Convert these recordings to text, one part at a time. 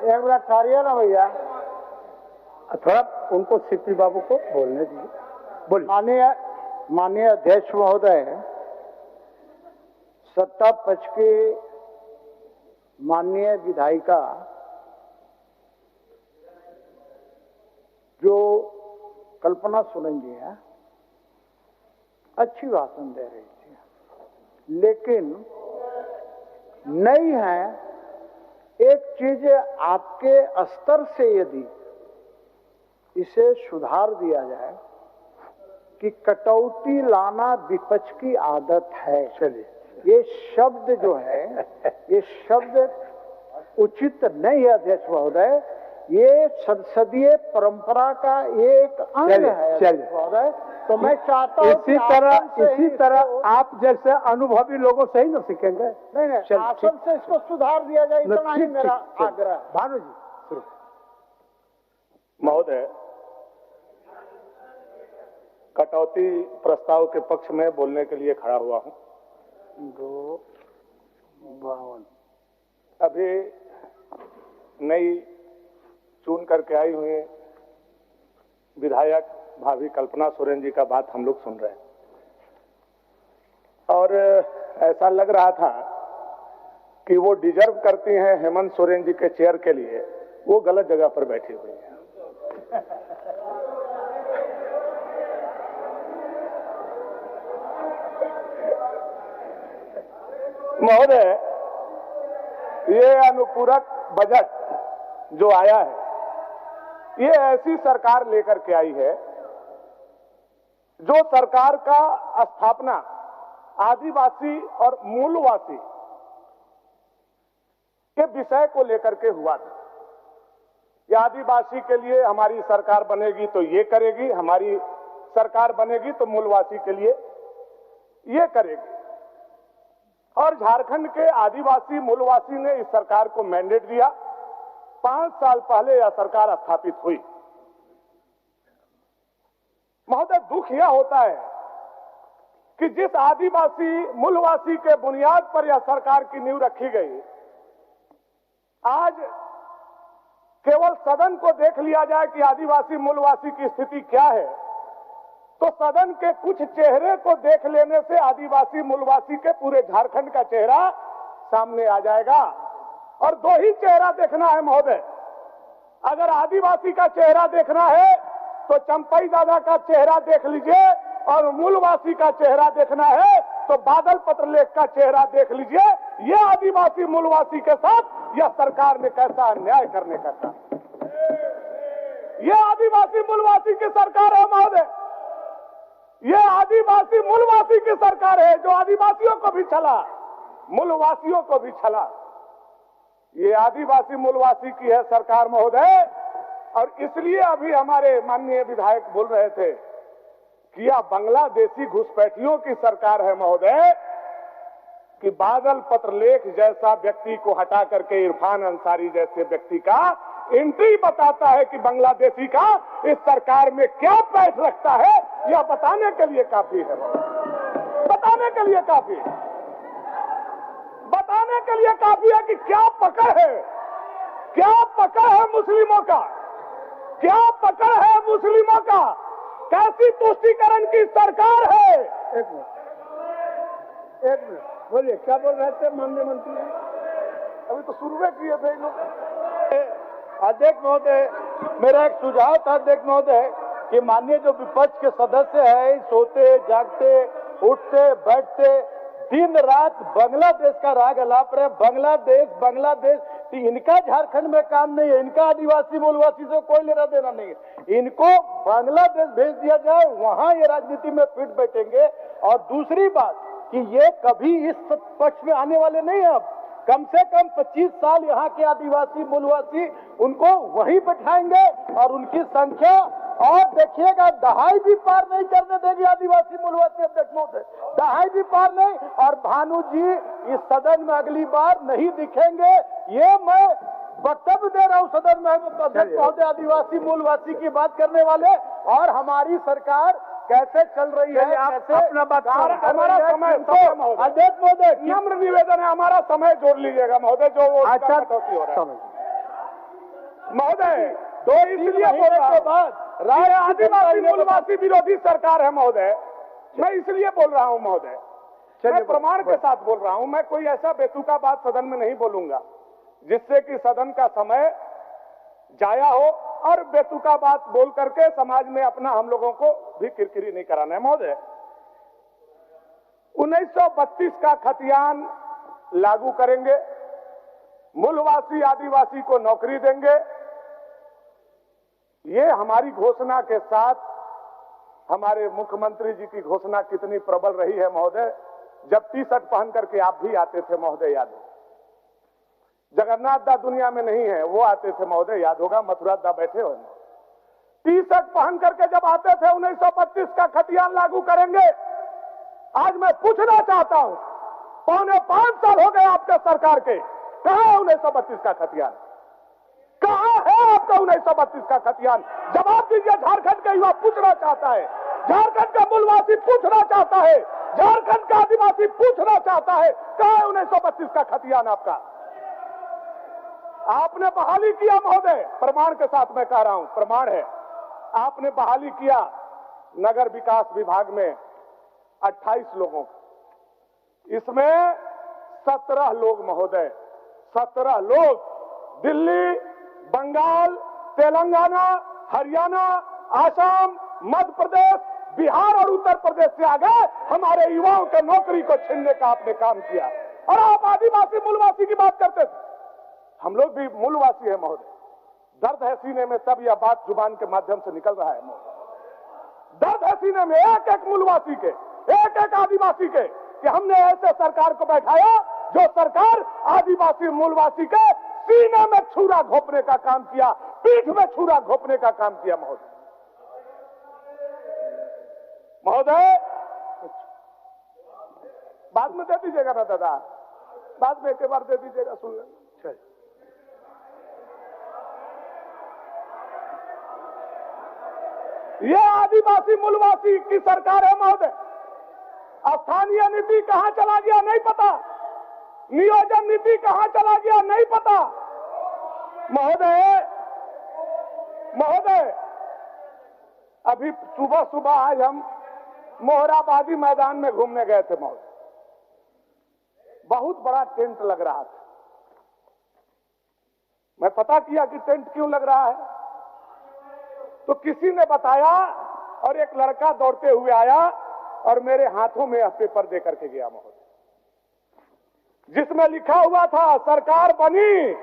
एक मिनट ठहरिए ना भैया, थोड़ा उनको सीपी बाबू को बोलने दीजिए। बोलिए। माननीय अध्यक्ष महोदय, सत्ता पक्ष की माननीय विधायिका जो कल्पना सोरेन जी है, अच्छी भाषण दे रही थी, लेकिन नहीं है। एक चीज आपके स्तर से यदि इसे सुधार दिया जाए कि कटौती लाना विपक्ष की आदत है, चलिए ये शब्द जो है, ये शब्द उचित नहीं है अध्यक्ष महोदय। ये संसदीय परंपरा का एक अंग है अध्यक्ष महोदय। तो मैं चाहता हूँ इसी तरह आप जैसे अनुभवी लोगों से ही न सीखेंगे। नहीं, आसन से इसको सुधार दिया जाए, इतना ही मेरा आग्रह। भानु जी शुरू। महोदय, कटौती प्रस्ताव के पक्ष में बोलने के लिए खड़ा हुआ हूं। 252 अभी नई चुन करके आई हुई विधायक भाभी कल्पना सोरेन जी का बात हम लोग सुन रहे हैं, और ऐसा लग रहा था कि वो डिजर्व करती हैं हेमंत सोरेन जी के चेयर के लिए, वो गलत जगह पर बैठी हुई है। महोदय, ये अनुपूरक बजट जो आया है, ये ऐसी सरकार लेकर के आई है जो सरकार का स्थापना आदिवासी और मूलवासी के विषय को लेकर के हुआ था। ये आदिवासी के लिए हमारी सरकार बनेगी तो ये करेगी, हमारी सरकार बनेगी तो मूलवासी के लिए ये करेगी। और झारखंड के आदिवासी मूलवासी ने इस सरकार को मैंडेट दिया। 5 साल पहले यह सरकार स्थापित हुई। महोदय, दुख यह होता है कि जिस आदिवासी मूलवासी के बुनियाद पर यह सरकार की नींव रखी गई, आज केवल सदन को देख लिया जाए कि आदिवासी मूलवासी की स्थिति क्या है, तो सदन के कुछ चेहरे को देख लेने से आदिवासी मूलवासी के पूरे झारखंड का चेहरा सामने आ जाएगा। और 2 ही चेहरा देखना है महोदय। अगर आदिवासी का चेहरा देखना है तो चंपई दादा का चेहरा देख लीजिए, और मूलवासी का चेहरा देखना है तो बादल पत्रलेख का चेहरा देख लीजिए। यह आदिवासी मूलवासी के साथ यह सरकार ने कैसा अन्याय करने का काम। यह आदिवासी मूलवासी की सरकार है महोदय। यह आदिवासी मूलवासी की सरकार है जो आदिवासियों को भी छला, मूलवासियों को भी छला। ये आदिवासी मूलवासी की है सरकार महोदय। और इसलिए अभी हमारे माननीय विधायक बोल रहे थे कि यह बांग्लादेशी घुसपैठियों की सरकार है महोदय, कि बादल पत्रलेख जैसा व्यक्ति को हटा करके इरफान अंसारी जैसे व्यक्ति का एंट्री बताता है कि बांग्लादेशी का इस सरकार में क्या पैठ रखता है। यह बताने के लिए काफी है, बताने के लिए काफी है, बताने के लिए काफी है कि क्या पकड़ है, क्या पकड़ है मुस्लिमों का, क्या पकड़ है मुस्लिमों का, कैसी तुष्टीकरण की सरकार है। एक मिनट बोलिए, क्या बोल रहे थे माननीय मंत्री? अभी तो शुरू किए थे लोग। अध्यक्ष महोदय, मेरा एक सुझाव था अध्यक्ष महोदय कि माननीय जो विपक्ष के सदस्य है, सोते जागते उठते बैठते दिन रात बांग्लादेश का राग अलाप रहे। बांग्लादेश तो इनका झारखंड में काम नहीं है, इनका आदिवासी मूलवासी से कोई लेना देना नहीं है। इनको बांग्लादेश भेज दिया जाए, वहां ये राजनीति में फिट बैठेंगे। और दूसरी बात कि ये कभी इस पक्ष में आने वाले नहीं है। अब कम से कम 25 साल यहाँ के आदिवासी मूलवासी उनको वहीं बैठाएंगे और उनकी संख्या और देखिएगा दहाई भी पार नहीं करने देगी आदिवासी मूलवासी अध्यक्ष महोदय, दहाई भी पार नहीं। और भानु जी इस सदन में अगली बार नहीं दिखेंगे, ये मैं वक्तव्य दे रहा हूँ सदन में अध्यक्ष महोदय। आदिवासी मूलवासी की बात करने वाले और हमारी सरकार कैसे चल रही है, कैसे अपना बात हमारा समय अध्यक्ष महोदय नम्र निवेदन है, हमारा समय जोड़ लीजिएगा महोदय, जो वो अच्छा कटौती हो रहा है। महोदय, दो इसलिए बोल रहा हूं, राज्य आदिवासी मूलवासी विरोधी सरकार है महोदय, मैं इसलिए बोल रहा हूं महोदय, मैं प्रमाण के साथ बोल रहा हूं। मैं कोई ऐसा बेतुका बात सदन में नहीं बोलूंगा जिससे कि सदन का समय जाया हो और बेतुका बात बोल करके समाज में अपना हम लोगों को भी किरकिरी नहीं कराना है महोदय। 1932 का खतियान लागू करेंगे, मूलवासी आदिवासी को नौकरी देंगे, ये हमारी घोषणा के साथ हमारे मुख्यमंत्री जी की घोषणा कितनी प्रबल रही है महोदय। जब टी-शर्ट पहन करके आप भी आते थे महोदय, याद हो, जगन्नाथ दा दुनिया में नहीं है, वो आते थे महोदय, याद होगा, मथुरा दा बैठे हो, टी-शर्ट पहन करके जब आते थे 1932 का खतियान लागू करेंगे। आज मैं पूछना चाहता हूं, 5.25 साल हो गए आपके सरकार के, कहां है 1932 का खतियान? कहां है आपका 1932 का खतियान? जवाब दीजिए। झारखंड का युवा पूछना चाहता है, झारखंड का मूलवासी पूछना चाहता है, झारखंड का आदिवासी पूछना चाहता है, कहां है 1932 का खतियान आपका? आपने बहाली किया महोदय, प्रमाण के साथ मैं कह रहा हूं, प्रमाण है, आपने बहाली किया नगर विकास विभाग में 28 लोगों का, इसमें 17 लोग महोदय, 17 लोग दिल्ली, बंगाल, तेलंगाना, हरियाणा, आसाम, मध्य प्रदेश, बिहार और उत्तर प्रदेश से आ गए। हमारे युवाओं के नौकरी को छीनने का आपने काम किया। और आप आदिवासी मूलवासी की बात करते थे, हम लोग भी मूलवासी है महोदय, दर्द है सीने में, तब यह बात जुबान के माध्यम से निकल रहा है महोदय। दर्द है सीने में एक एक मूलवासी के, एक एक आदिवासी के, कि हमने ऐसे सरकार को बैठाया जो सरकार आदिवासी मूलवासी के सीने में छुरा घोंपने का काम किया, पीठ में छुरा घोंपने का काम किया महोदय। महोदय बाद में दे दीजिएगा ना दादा, बाद में एक बार दे दीजिएगा, सुन लें। ये आदिवासी मूलवासी की सरकार है महोदय। स्थानीय नीति कहां चला गया नहीं पता, नियोजन नीति कहां चला गया नहीं पता महोदय। अभी सुबह सुबह आज हम मोहराबादी मैदान में घूमने गए थे महोदय, बहुत बड़ा टेंट लग रहा था। मैं पता किया कि टेंट क्यों लग रहा है, तो किसी ने बताया और एक लड़का दौड़ते हुए आया और मेरे हाथों में यह पेपर दे करके गया महोदय, जिसमें लिखा हुआ था सरकार बनी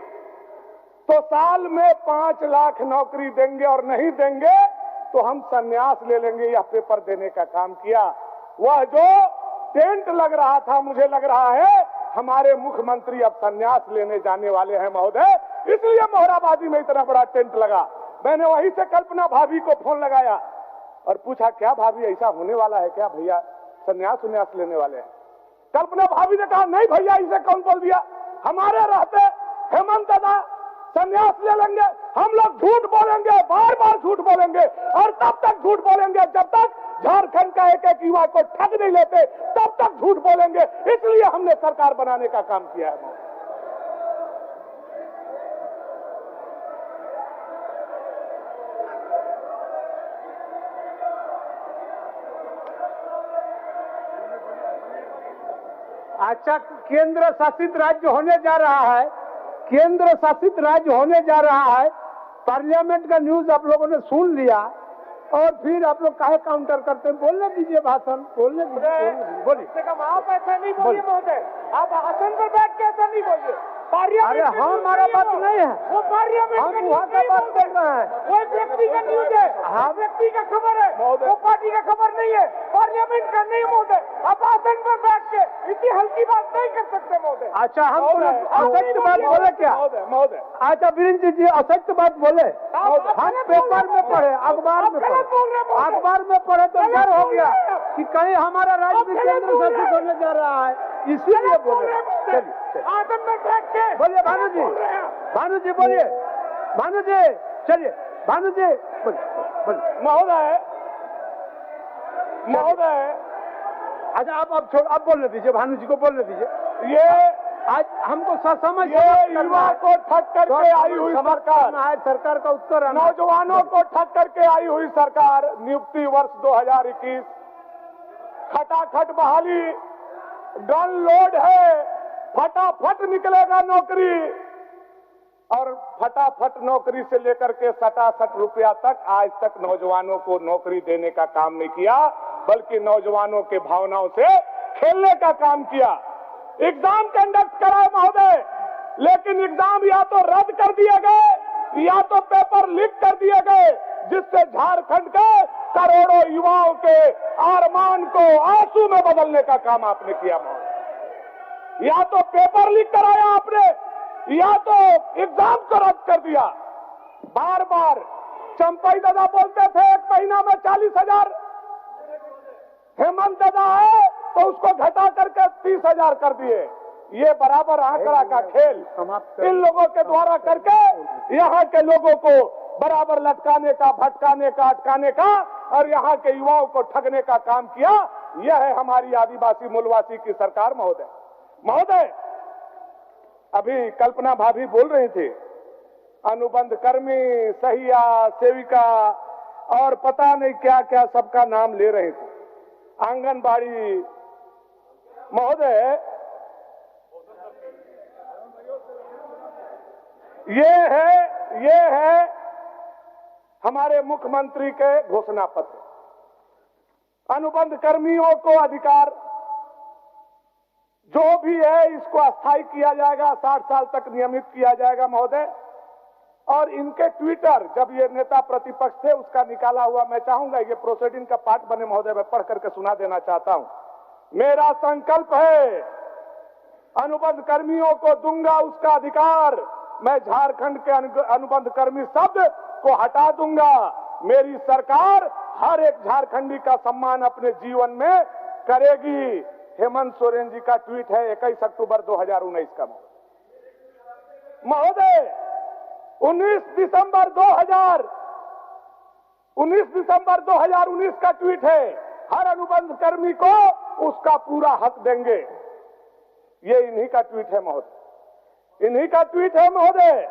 तो साल में 5 लाख नौकरी देंगे और नहीं देंगे तो हम संन्यास ले लेंगे। यह पेपर देने का काम किया। वह जो टेंट लग रहा था, मुझे लग रहा है हमारे मुख्यमंत्री अब संन्यास लेने जाने वाले हैं महोदय, इसलिए मोहराबादी में इतना बड़ा टेंट लगा। मैंने वहीं से कल्पना भाभी को फोन लगाया और पूछा, क्या भाभी ऐसा होने वाला है क्या, भैया संन्यास लेने वाले हैं? कल्पना भाभी ने कहा, नहीं भैया, इसे कौन बोल दिया, हमारे रहते हेमंत दादा संन्यास ले लेंगे। हम लोग झूठ बोलेंगे, बार बार झूठ बोलेंगे और तब तक झूठ बोलेंगे जब तक झारखंड का एक एक युवा को ठग नहीं लेते, तब तक झूठ बोलेंगे। इसलिए हमने सरकार बनाने का काम किया है। अच्छा, केंद्र शासित राज्य होने जा रहा है, केंद्र शासित राज्य होने जा रहा है। पार्लियामेंट का न्यूज आप लोगों ने सुन लिया और फिर आप लोग काहे काउंटर करते हैं? बोलने दीजिए भाषण, बोलने दीजिए, बोलिए। आप ऐसा नहीं बोलिए महोदय, आप आसन पर बैठ के ऐसा नहीं बोलिए। अरे हमारा बात नहीं है, वो पार्लियामेंट हम वहाँ का बात कर रहे हैं। वो एक व्यक्ति का न्यूज है, हाँ व्यक्ति का खबर है, वो पार्टी का खबर नहीं है, पार्लियामेंट का नहीं महोदय। आप आसन पर बैठ के इतनी हल्की बात नहीं कर सकते महोदय। अच्छा, हम असत्य बात बोले क्या महोदय? अच्छा वीरेंद्र जी, असत्य बात बोले, हम पेपर में पढ़े, अखबार में पढ़े, अखबार में पढ़े तो डर हो गया कि कहीं हमारा राज्य भी केंद्र शासित होने जा रहा है, इसीलिए बोले। चलिए आसन पर बैठ के बोलिए भानु जी, भानु जी बोलिए, भानु जी चलिए, भानु जी बोलिए। महोदय, अच्छा आप बोलने दीजिए, भानु जी को बोलने दीजिए। ये आज हमको समझ ये युवा को ठग करके आई हुई सरकार, सरकार का उत्तर है। नौजवानों को ठग करके आई हुई सरकार, नियुक्ति वर्ष 2021, खटाखट बहाली, गन लोड है, फटाफट निकलेगा नौकरी, और फटाफट नौकरी से लेकर के 67 रुपया तक आज तक नौजवानों को नौकरी देने का काम नहीं किया, बल्कि नौजवानों के भावनाओं से खेलने का काम किया। एग्जाम कंडक्ट कराए महोदय, लेकिन एग्जाम या तो रद्द कर दिए गए या तो पेपर लीक कर दिए गए, जिससे झारखंड के करोड़ों युवाओं के अरमान को आंसू में बदलने का काम आपने किया महोदय। या तो पेपर लीक कराया आपने, या तो एग्जाम को रद्द कर दिया। बार बार चंपई दादा बोलते थे 1 महीना में 40,000, हेमंत दादा है तो उसको घटा करके 30,000 कर दिए। ये बराबर आंकड़ा का खेल इन लोगों के द्वारा करके यहाँ के लोगों को बराबर लटकाने का, भटकाने का, अटकाने का और यहाँ के युवाओं को ठगने का काम किया। यह है हमारी आदिवासी मूलवासी की सरकार महोदय। महोदय, अभी कल्पना भाभी बोल रही थी, अनुबंध कर्मी, सहिया, सेविका और पता नहीं क्या क्या सबका नाम ले रहे थे। आंगनबाड़ी महोदय, ये है हमारे मुख्यमंत्री के घोषणा पत्र। अनुबंध कर्मियों को अधिकार जो भी है इसको अस्थायी किया जाएगा, 60 साल तक नियमित किया जाएगा महोदय। और इनके ट्विटर, जब ये नेता प्रतिपक्ष थे उसका निकाला हुआ, मैं चाहूंगा ये प्रोसीडिंग का पार्ट बने महोदय, मैं पढ़ करके सुना देना चाहता हूं। मेरा संकल्प है, अनुबंध कर्मियों को दूंगा उसका अधिकार, मैं झारखंड के अनुबंध कर्मी शब्द को हटा दूंगा। मेरी सरकार हर एक झारखंडी का सम्मान अपने जीवन में करेगी। हेमंत सोरेन जी का ट्वीट है 21 अक्टूबर 2019 का महोदय। 19 दिसंबर 2019 का ट्वीट है, हर अनुबंध कर्मी को उसका पूरा हक देंगे। ये इन्हीं का ट्वीट है महोदय, इन्हीं का ट्वीट है महोदय।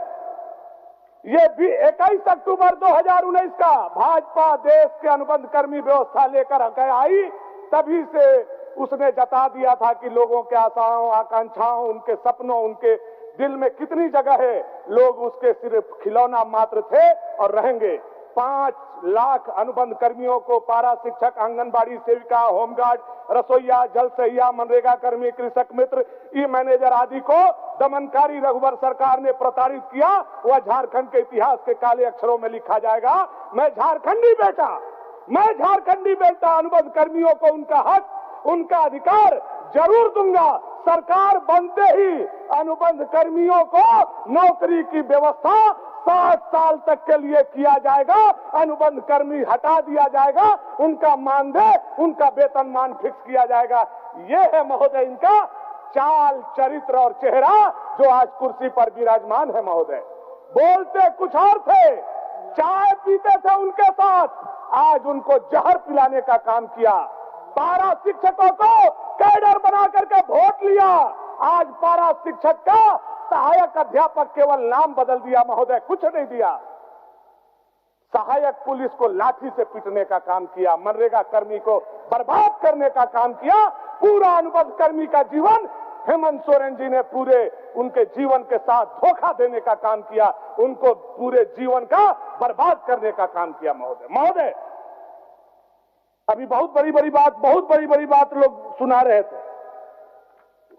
ये भी 21 अक्टूबर 2019 का भाजपा देश के अनुबंध कर्मी व्यवस्था लेकर आई, तभी से उसने जता दिया था कि लोगों के आशाओं, आकांक्षाओं, उनके सपनों, उनके दिल में कितनी जगह है। लोग उसके सिर्फ खिलौना मात्र थे और रहेंगे। 5 लाख अनुबंध कर्मियों को पारा शिक्षक, आंगनबाड़ी सेविका, होमगार्ड, रसोईया, जल सहिया, मनरेगा कर्मी, कृषक मित्र, ई मैनेजर आदि को दमनकारी रघुवर सरकार ने प्रताड़ित किया। वह झारखंड के इतिहास के काले अक्षरों में लिखा जाएगा। मैं झारखंडी बेटा अनुबंध कर्मियों को उनका हक, उनका अधिकार जरूर दूंगा। सरकार बनते ही अनुबंध कर्मियों को नौकरी की व्यवस्था 60 साल तक के लिए किया जाएगा। अनुबंध कर्मी हटा दिया जाएगा, उनका मानदेय, उनका वेतनमान फिक्स किया जाएगा। ये है महोदय इनका चाल, चरित्र और चेहरा जो आज कुर्सी पर विराजमान है महोदय। बोलते कुछ और थे, चाय पीते थे उनके साथ, आज उनको जहर पिलाने का काम किया। पारा शिक्षकों को कैडर बना करके वोट लिया, आज पारा शिक्षक का सहायक अध्यापक केवल नाम बदल दिया महोदय, कुछ नहीं दिया। सहायक पुलिस को लाठी से पीटने का काम किया, मनरेगा कर्मी को बर्बाद करने का काम किया। पूरा अनुबंध कर्मी का जीवन हेमंत सोरेन जी ने पूरे उनके जीवन के साथ धोखा देने का काम किया, उनको पूरे जीवन का बर्बाद करने का काम किया महोदय। अभी बहुत बड़ी बड़ी बात लोग सुना रहे थे।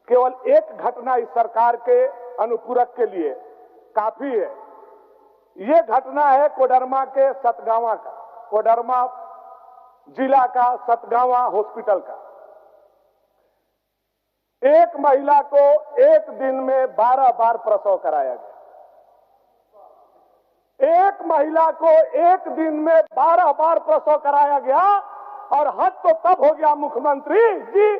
केवल एक घटना इस सरकार के अनुपूरक के लिए काफी है। ये घटना है कोडरमा के सतगावा का, कोडरमा जिला का सतगावा हॉस्पिटल का। एक महिला को एक दिन में 12 बार प्रसव कराया गया। एक महिला को एक दिन में 12 बार प्रसव कराया गया। और हद तो तब हो गया मुख्यमंत्री जी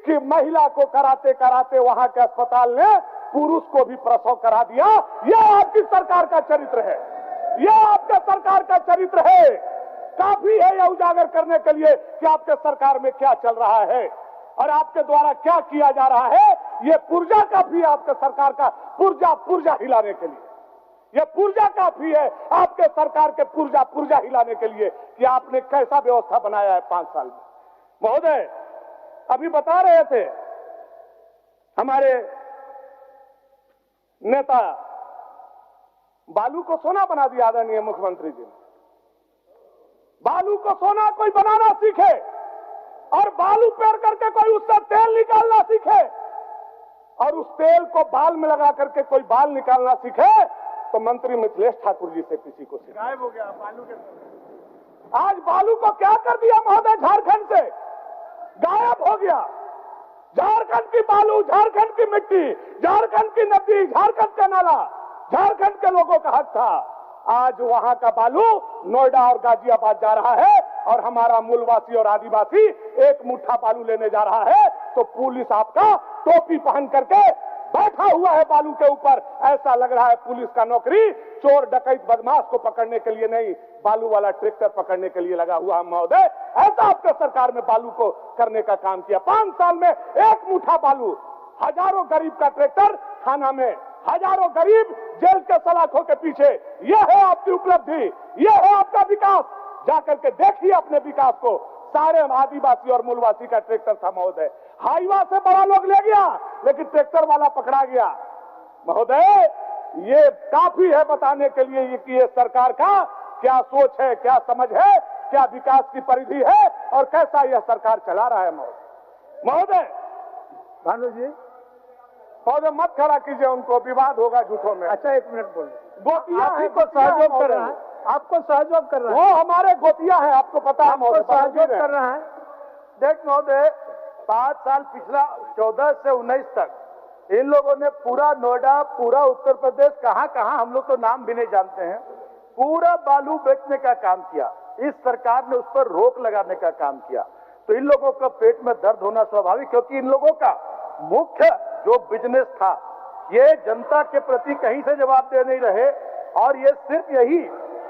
कि महिला को कराते कराते वहां के अस्पताल ने पुरुष को भी प्रसव करा दिया। यह आपकी सरकार का चरित्र है, यह आपके सरकार का चरित्र है। काफी है यह उजागर करने के लिए कि आपके सरकार में क्या चल रहा है और आपके द्वारा क्या किया जा रहा है। ये पुर्जा काफी है आपके सरकार का पुर्जा हिलाने के लिए। ये पुर्जा काफी है आपके सरकार के पुर्जा हिलाने के लिए कि आपने कैसा व्यवस्था बनाया है 5 साल में। महोदय, अभी बता रहे थे हमारे नेता, बालू को सोना बना दिया आदरणीय मुख्यमंत्री जी ने। बालू को सोना कोई बनाना सीखे और बालू पेर करके कोई उससे तेल निकालना सीखे और उस तेल को बाल में लगा करके कोई बाल निकालना सीखे तो मंत्री मिथिलेश ठाकुर जी से किसी को सीखे। गायब हो गया बालू के। आज बालू को क्या कर दिया महोदय, झारखंड से गायब हो गया। झारखंड की बालू, झारखंड की मिट्टी, झारखंड की नदी, झारखंड का नाला, झारखंड के लोगों का हक था। आज वहां का बालू नोएडा और गाजियाबाद जा रहा है और हमारा मूलवासी और आदिवासी एक मुट्ठा बालू लेने जा रहा है तो पुलिस आपका टोपी पहन करके बैठा हुआ है बालू के ऊपर। ऐसा लग रहा है पुलिस का नौकरी चोर डकैत बदमाश को पकड़ने के लिए नहीं, बालू वाला ट्रैक्टर पकड़ने के लिए लगा हुआ है। महोदय, ऐसा आपके सरकार में बालू को करने का काम किया। 5 साल में एक मुट्ठा बालू, हजारों गरीब का ट्रैक्टर थाना में, हजारों गरीब जेल के सलाखों के पीछे। यह है आपकी उपलब्धि, यह है आपका विकास। जाकर के देखिए अपने विकास को। सारे आदिवासी और मूलवासी का ट्रैक्टर था महोदय। हाईवा से बड़ा लोग ले गया लेकिन ट्रैक्टर वाला पकड़ा गया। महोदय, ये काफी है बताने के लिए कि ये सरकार का क्या सोच है, क्या समझ है, क्या विकास की परिधि है और कैसा यह सरकार चला रहा है। महोदय, भानु जी, महोदय मत खड़ा कीजिए उनको, विवाद होगा झूठों में। अच्छा 1 मिनट बोलिए। गोतिया है, को सहयोग कर रहा है, आपको सहयोग कर रहा है, वो हमारे गोतिया है, आपको पता है महोदय, सहयोग कर रहा है। देख महोदय, 5 साल पिछला 14 से 19 तक इन लोगों ने पूरा नोएडा, पूरा उत्तर प्रदेश, कहां हम लोग तो नाम भी नहीं जानते हैं, पूरा बालू बेचने का काम किया। इस सरकार ने उस पर रोक लगाने का काम किया। तो इन लोगों का पेट में दर्द होना स्वाभाविक, क्योंकि इन लोगों का मुख्य जो बिजनेस था ये जनता के प्रति कहीं से जवाबदेह नहीं रहे और ये सिर्फ यही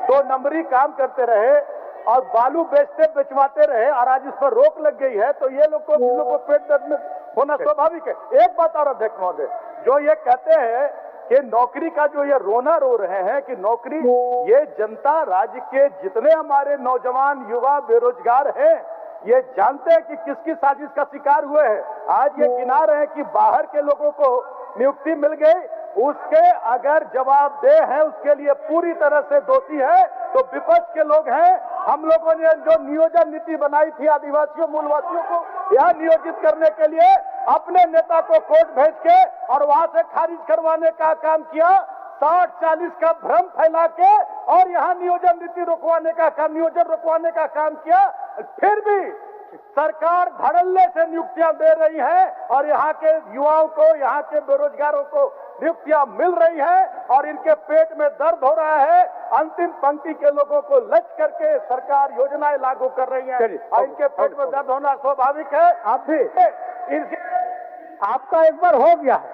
2 नंबरी काम करते रहे और बालू बेचवाते रहे और आज इस पर रोक लग गई है तो ये इन लोगों को पेट दर्द में होना स्वाभाविक है। एक बात और अध्यक्ष महोदय, जो ये कहते हैं कि नौकरी का जो ये रोना रो रहे हैं कि नौकरी, ये जनता, राज्य के जितने हमारे नौजवान युवा बेरोजगार हैं ये जानते हैं कि किसकी साजिश का शिकार हुए हैं। आज ये गिना रहे हैं कि बाहर के लोगों को नियुक्ति मिल गई, उसके अगर जवाबदेह है, उसके लिए पूरी तरह से दोषी है तो विपक्ष के लोग हैं। हम लोगों ने जो नियोजन नीति बनाई थी आदिवासियों मूलवासियों को यहाँ नियोजित करने के लिए, अपने नेता को कोर्ट भेज के और वहां से खारिज करवाने का काम किया, 60-40 का भ्रम फैला के और यहाँ नियोजन नीति रोकवाने का काम, नियोजन रोकवाने का काम किया। फिर भी सरकार धड़ल्ले से नियुक्तियां दे रही है और यहाँ के युवाओं को, यहाँ के बेरोजगारों को नियुक्तियां मिल रही है और इनके पेट में दर्द हो रहा है। अंतिम पंक्ति के लोगों को लच करके सरकार योजनाएं लागू कर रही है और इनके पेट में दर्द होना स्वाभाविक है। आप भी आपका एक बार हो गया है,